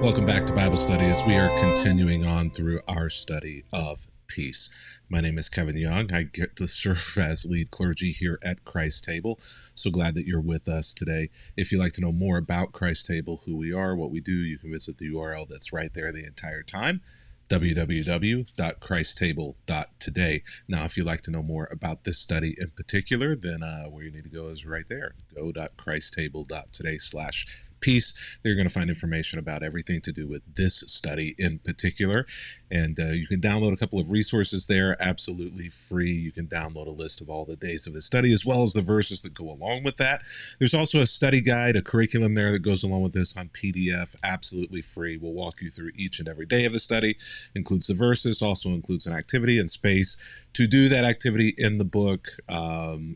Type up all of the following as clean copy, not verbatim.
Welcome back to Bible Study as we are continuing on through our study of peace. My name is Kevin Young. I get to serve as lead clergy here at Christ Table. So glad that you're with us today. If you'd like to know more about Christ Table, who we are, what we do, you can visit the URL that's right there the entire time, www.christstable.today. Now, if you'd like to know more about this study in particular, then where you need to go is right there, go.christstable.today/peace. There you're going to find information about everything to do with this study in particular. And you can download a couple of resources there, absolutely free. You can download a list of all the days of the study, as well as the verses that go along with that. There's also a study guide, a curriculum there that goes along with this on PDF, absolutely free. We'll walk you through each and every day of the study, includes the verses, also includes an activity and space to do that activity in the book.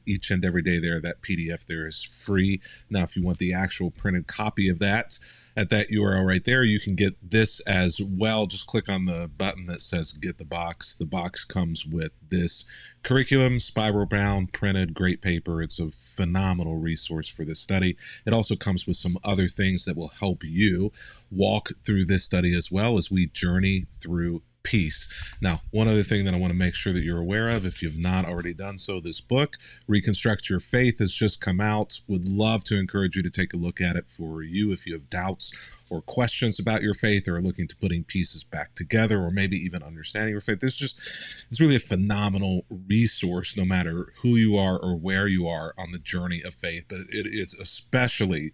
Each and every day there, that PDF there is free. Now, if you want the actual printed copy of that, at that URL right there, you can get this as well. Just click on the button that says get the box. The box comes with this curriculum, spiral bound, printed, great paper. It's a phenomenal resource for this study. It also comes with some other things that will help you walk through this study as well as we journey through peace. Now, one other thing that I want to make sure that you're aware of, if you've not already done so, this book, Reconstruct Your Faith, has just come out. Would love to encourage you to take a look at it for you if you have doubts or questions about your faith or are looking to putting pieces back together or maybe even understanding your faith. It's really a phenomenal resource no matter who you are or where you are on the journey of faith, but it is especially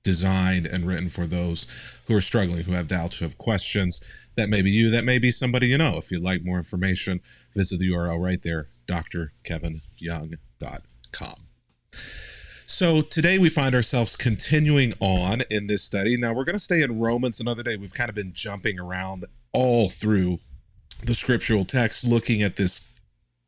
designed and written for those who are struggling, who have doubts, who have questions. That may be you, that may be somebody you know. If you'd like more information, visit the URL right there, drkevinyoung.com. So today we find ourselves continuing on in this study. Now we're going to stay in Romans another day. We've kind of been jumping around all through the scriptural text, looking at this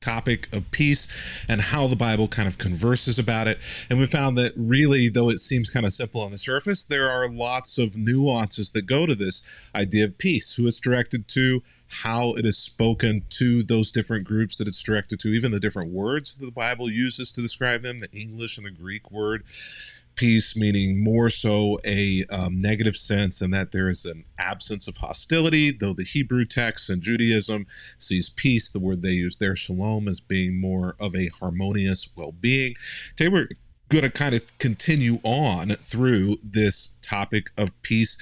topic of peace and how the Bible kind of converses about it. And we found that really, though it seems kind of simple on the surface, there are lots of nuances that go to this idea of peace, who it's directed to, how it is spoken to those different groups that it's directed to, even the different words that the Bible uses to describe them, the English and the Greek word. Peace meaning more so a negative sense, and that there is an absence of hostility, though the Hebrew text and Judaism sees peace, the word they use there, shalom, as being more of a harmonious well-being. Today we're going to kind of continue on through this topic of peace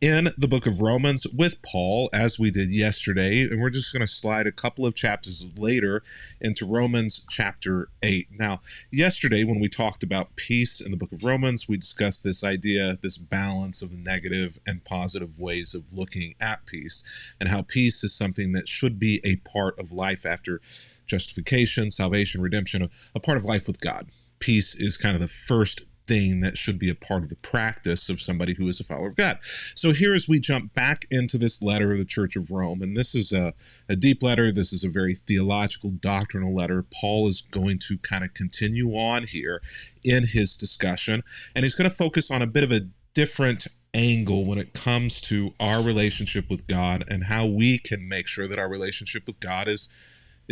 in the book of Romans with Paul, as we did yesterday, and we're just going to slide a couple of chapters later into Romans chapter 8. Now, yesterday when we talked about peace in the book of Romans, we discussed this idea, this balance of the negative and positive ways of looking at peace, and how peace is something that should be a part of life after justification, salvation, redemption, a part of life with God. Peace is kind of the first thing that should be a part of the practice of somebody who is a follower of God. So here as we jump back into this letter of the Church of Rome, and this is a deep letter, this is a very theological, doctrinal letter. Paul is going to kind of continue on here in his discussion, and he's going to focus on a bit of a different angle when it comes to our relationship with God and how we can make sure that our relationship with God is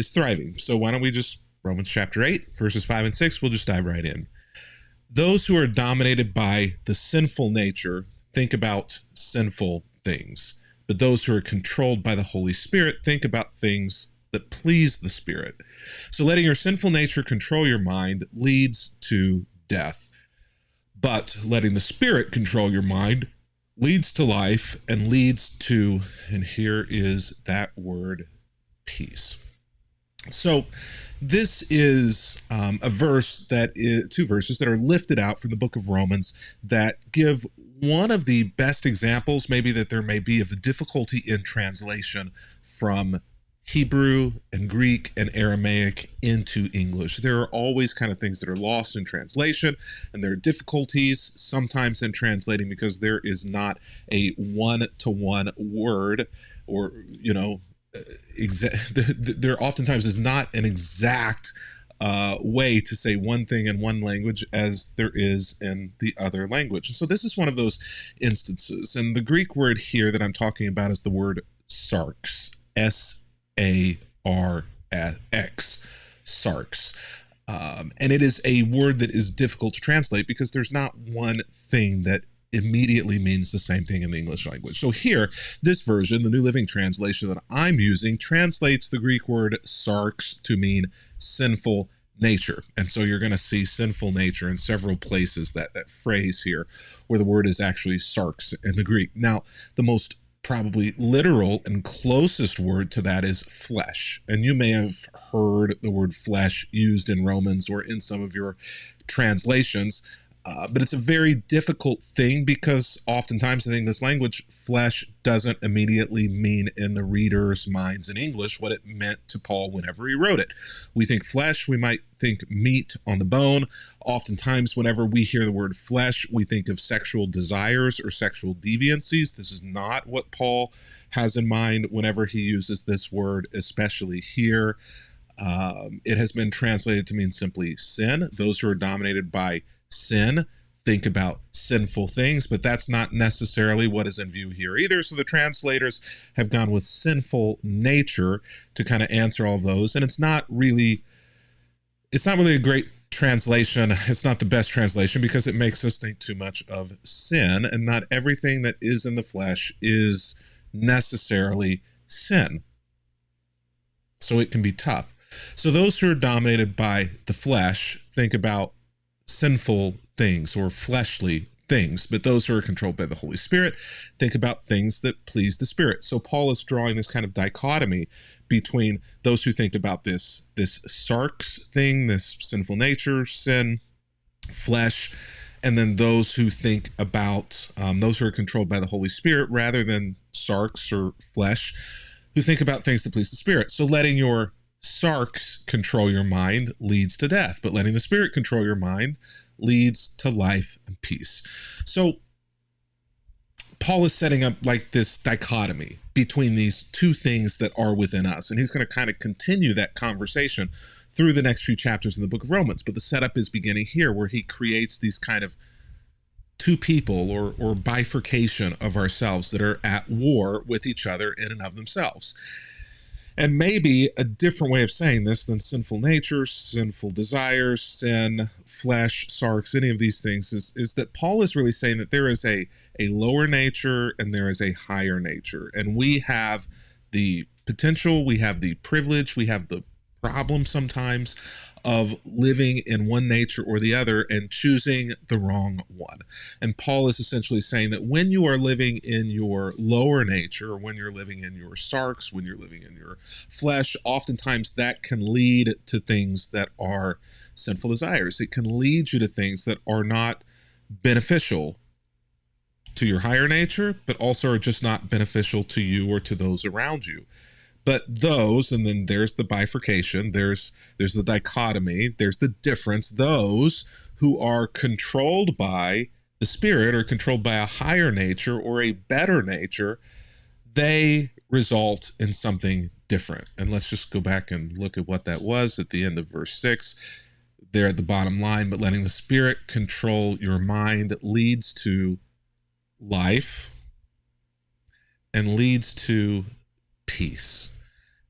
thriving. So why don't we just, Romans chapter 8, verses 5 and 6, we'll just dive right in. Those who are dominated by the sinful nature think about sinful things, but those who are controlled by the Holy Spirit think about things that please the Spirit. So letting your sinful nature control your mind leads to death, but letting the Spirit control your mind leads to life and leads to, and here is that word, peace. So this is a verse that is, two verses that are lifted out from the book of Romans that give one of the best examples maybe that there may be of the difficulty in translation from Hebrew and Greek and Aramaic into English. There are always kind of things that are lost in translation, and there are difficulties sometimes in translating because there is not a one-to-one word or, there oftentimes is not an exact way to say one thing in one language as there is in the other language. And so this is one of those instances. And the Greek word here that I'm talking about is the word sarx, S-A-R-X, sarx. And it is a word that is difficult to translate because there's not one thing that immediately means the same thing in the English language. So here, this version, the New Living Translation that I'm using, translates the Greek word sarx to mean sinful nature. And so you're going to see sinful nature in several places, that phrase here, where the word is actually sarx in the Greek. Now, the most probably literal and closest word to that is flesh. And you may have heard the word flesh used in Romans or in some of your translations. But it's a very difficult thing because oftentimes in English language, flesh doesn't immediately mean in the reader's minds in English what it meant to Paul whenever he wrote it. We think flesh, we might think meat on the bone. Oftentimes, whenever we hear the word flesh, we think of sexual desires or sexual deviancies. This is not what Paul has in mind whenever he uses this word, especially here. It has been translated to mean simply sin. Those who are dominated by sin think about sinful things, but that's not necessarily what is in view here either. So the translators have gone with sinful nature to kind of answer all those. And it's not really a great translation. It's not the best translation because it makes us think too much of sin, and not everything that is in the flesh is necessarily sin. So it can be tough. So those who are dominated by the flesh think about sinful things or fleshly things, but those who are controlled by the Holy Spirit think about things that please the Spirit. So Paul is drawing this kind of dichotomy between those who think about this sarx thing, this sinful nature, sin, flesh, and then those who think about those who are controlled by the Holy Spirit rather than sarx or flesh, who think about things that please the Spirit. So letting your sarx control your mind leads to death, but letting the Spirit control your mind leads to life and peace. So Paul is setting up like this dichotomy between these two things that are within us, and he's going to kind of continue that conversation through the next few chapters in the book of Romans. But the setup is beginning here, where he creates these kind of two people or bifurcation of ourselves that are at war with each other in and of themselves. And maybe a different way of saying this than sinful nature, sinful desires, sin, flesh, sarx, any of these things is that Paul is really saying that there is a lower nature and there is a higher nature. And we have the potential, we have the privilege, we have the problem sometimes of living in one nature or the other and choosing the wrong one. And Paul is essentially saying that when you are living in your lower nature, or when you're living in your sarx, when you're living in your flesh, oftentimes that can lead to things that are sinful desires. It can lead you to things that are not beneficial to your higher nature, but also are just not beneficial to you or to those around you. But those, and then there's the bifurcation, there's the dichotomy, there's the difference. Those who are controlled by the Spirit or controlled by a higher nature or a better nature, they result in something different. And let's just go back and look at what that was at the end of verse 6, there at the bottom line. But letting the Spirit control your mind leads to life and leads to peace.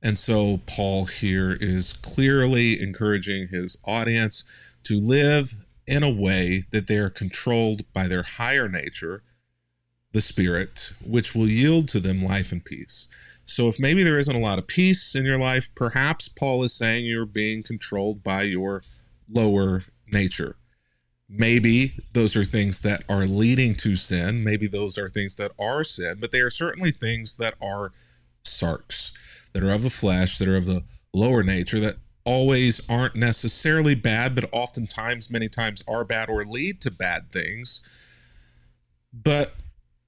And so Paul here is clearly encouraging his audience to live in a way that they are controlled by their higher nature, the Spirit, which will yield to them life and peace. So if maybe there isn't a lot of peace in your life, perhaps Paul is saying you're being controlled by your lower nature. Maybe those are things that are leading to sin. Maybe those are things that are sin, but they are certainly things that are sarx, that are of the flesh, that are of the lower nature, that always aren't necessarily bad, but oftentimes, many times are bad or lead to bad things. But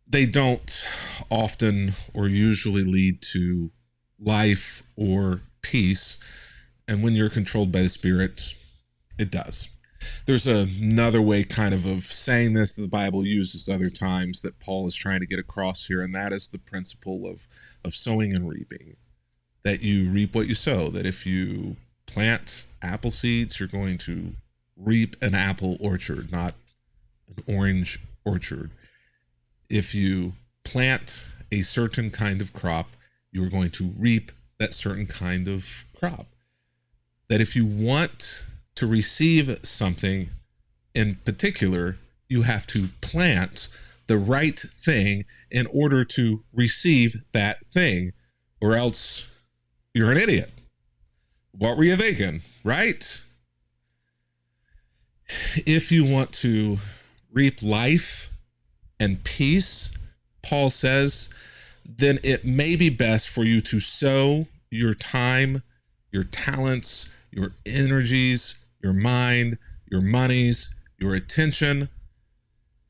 they don't often or usually lead to life or peace. And when you're controlled by the Spirit, it does. There's another way kind of saying this that the Bible uses other times that Paul is trying to get across here, and that is the principle of sowing and reaping. That you reap what you sow, that if you plant apple seeds, you're going to reap an apple orchard, not an orange orchard. If you plant a certain kind of crop, you're going to reap that certain kind of crop. That if you want to receive something in particular, you have to plant the right thing in order to receive that thing, or else you're an idiot. What were you thinking, right? If you want to reap life and peace, Paul says, then it may be best for you to sow your time, your talents, your energies, your mind, your monies, your attention,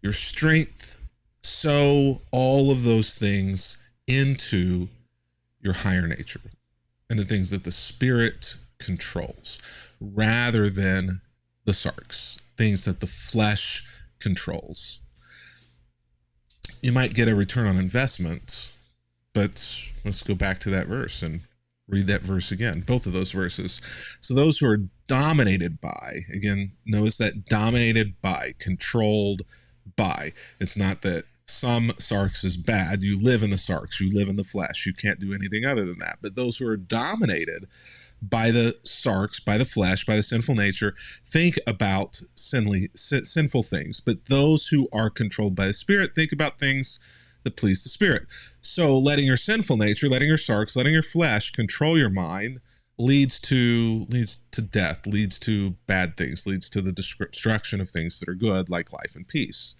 your strength, sow all of those things into your higher nature and the things that the Spirit controls, rather than the sarks, things that the flesh controls. You might get a return on investment, but let's go back to that verse and read that verse again, both of those verses. So those who are dominated by, again, notice that dominated by, controlled by. It's not that some sarks is bad. You live in the sarks, you live in the flesh. You can't do anything other than that. But those who are dominated by the sarks, by the flesh, by the sinful nature, think about sinful things. But those who are controlled by the Spirit think about things that please the Spirit. So letting your sinful nature, letting your sarks, letting your flesh control your mind leads to death, leads to bad things, leads to the destruction of things that are good, like life and peace.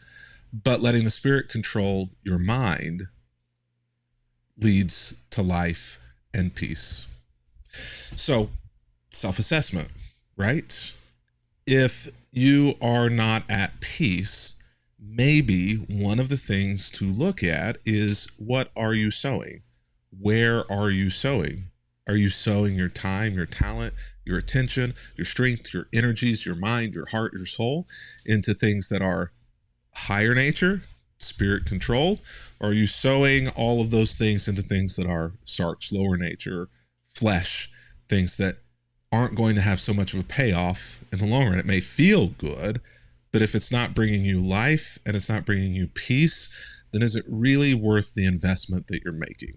But letting the Spirit control your mind leads to life and peace. So, self-assessment, right? If you are not at peace, maybe one of the things to look at is, what are you sowing? Where are you sowing? Are you sowing your time, your talent, your attention, your strength, your energies, your mind, your heart, your soul into things that are higher nature, Spirit controlled? Or are you sowing all of those things into things that are sarks, lower nature, flesh, things that aren't going to have so much of a payoff in the long run? It may feel good, but if it's not bringing you life and it's not bringing you peace, then is it really worth the investment that you're making?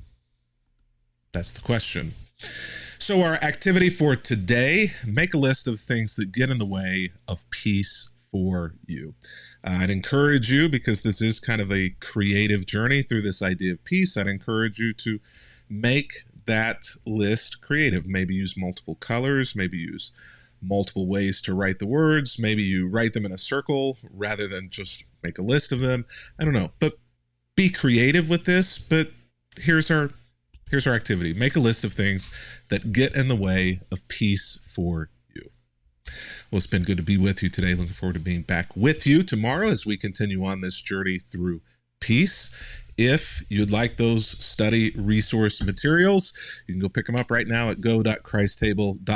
That's the question. So our activity for today, make a list of things that get in the way of peace for you. I'd encourage you, because this is kind of a creative journey through this idea of peace, I'd encourage you to make that list creative. Maybe use multiple colors, maybe use multiple ways to write the words. Maybe you write them in a circle rather than just make a list of them. I don't know, but be creative with this. But here's our activity. Make a list of things that get in the way of peace for you. Well, it's been good to be with you today. Looking forward to being back with you tomorrow as we continue on this journey through peace. If you'd like those study resource materials, you can go pick them up right now at go.christstable.today.